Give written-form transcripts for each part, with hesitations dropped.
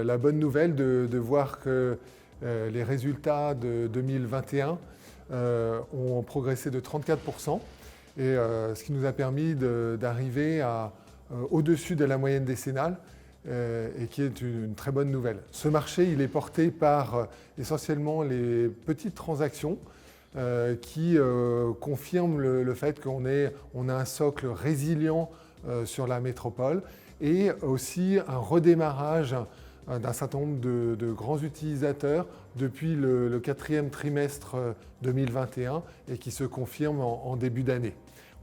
la bonne nouvelle de voir que les résultats de 2021 ont progressé de 34%, et ce qui nous a permis d'arriver au-dessus de la moyenne décennale, et qui est une très bonne nouvelle. Ce marché, il est porté par essentiellement les petites transactions qui confirment le fait qu'on a un socle résilient sur la métropole, et aussi un redémarrage d'un certain nombre de grands utilisateurs depuis le quatrième trimestre 2021 et qui se confirme en début d'année.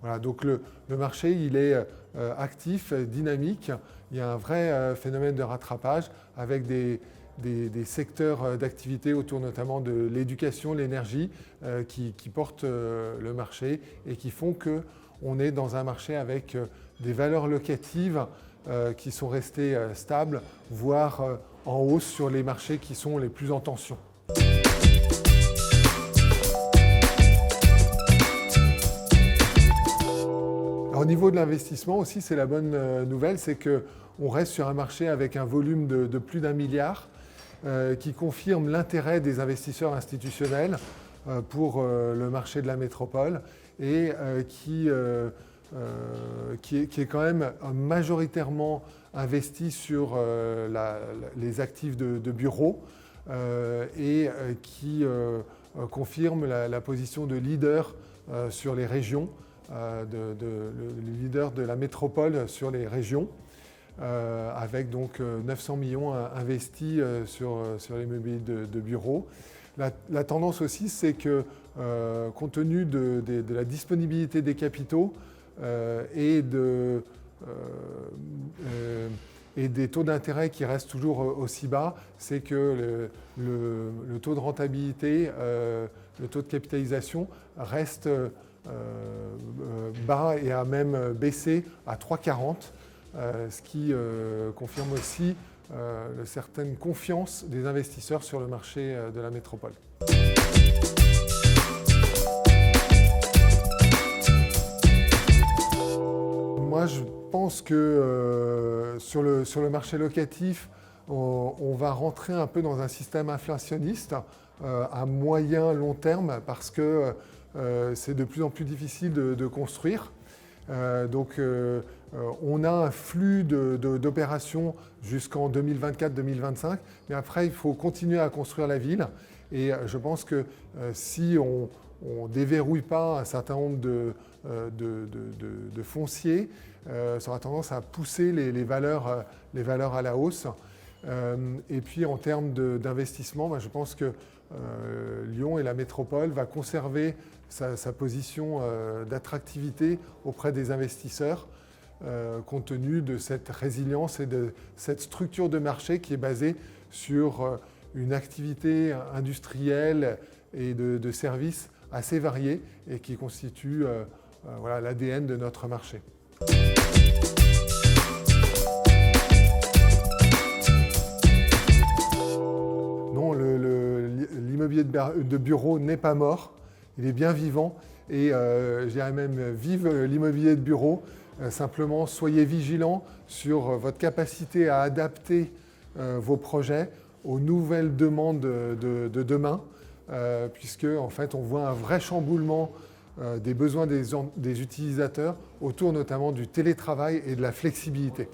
Voilà, donc le marché, il est actif, dynamique. Il y a un vrai phénomène de rattrapage avec des secteurs d'activité autour notamment de l'éducation, l'énergie, qui portent le marché et qui font qu'on est dans un marché avec des valeurs locatives qui sont restées stables, voire en hausse sur les marchés qui sont les plus en tension. Au niveau de l'investissement aussi, c'est la bonne nouvelle, c'est qu'on reste sur un marché avec un volume de plus d'1 milliard qui confirme l'intérêt des investisseurs institutionnels pour le marché de la métropole, et qui est quand même majoritairement investi sur les actifs de bureaux, et qui confirme la position de leader sur les régions, le leader de la métropole sur les régions, avec donc 900 millions investis sur l'immobilier de bureaux. La tendance aussi, c'est que compte tenu de la disponibilité des capitaux et des taux d'intérêt qui restent toujours aussi bas, c'est que le taux de rentabilité, le taux de capitalisation reste bas et a même baissé à 3,40, ce qui confirme aussi une certaine confiance des investisseurs sur le marché de la métropole. Moi, je pense que sur le marché locatif, on va rentrer un peu dans un système inflationniste à moyen long terme, parce que c'est de plus en plus difficile de construire. Donc on a un flux d'opérations jusqu'en 2024-2025, mais après il faut continuer à construire la ville, et je pense que si on ne déverrouille pas un certain nombre de fonciers, ça aura tendance à pousser les valeurs à la hausse. Et puis en termes d'investissement, je pense que Lyon et la métropole va conserver sa position d'attractivité auprès des investisseurs, compte tenu de cette résilience et de cette structure de marché qui est basée sur une activité industrielle et de services assez variée, et qui constitue l'ADN de notre marché. Non, l'immobilier de bureau n'est pas mort, il est bien vivant, et je dirais même vive l'immobilier de bureau. Simplement, soyez vigilants sur votre capacité à adapter vos projets aux nouvelles demandes de demain, puisque en fait on voit un vrai chamboulement des besoins des utilisateurs autour notamment du télétravail et de la flexibilité.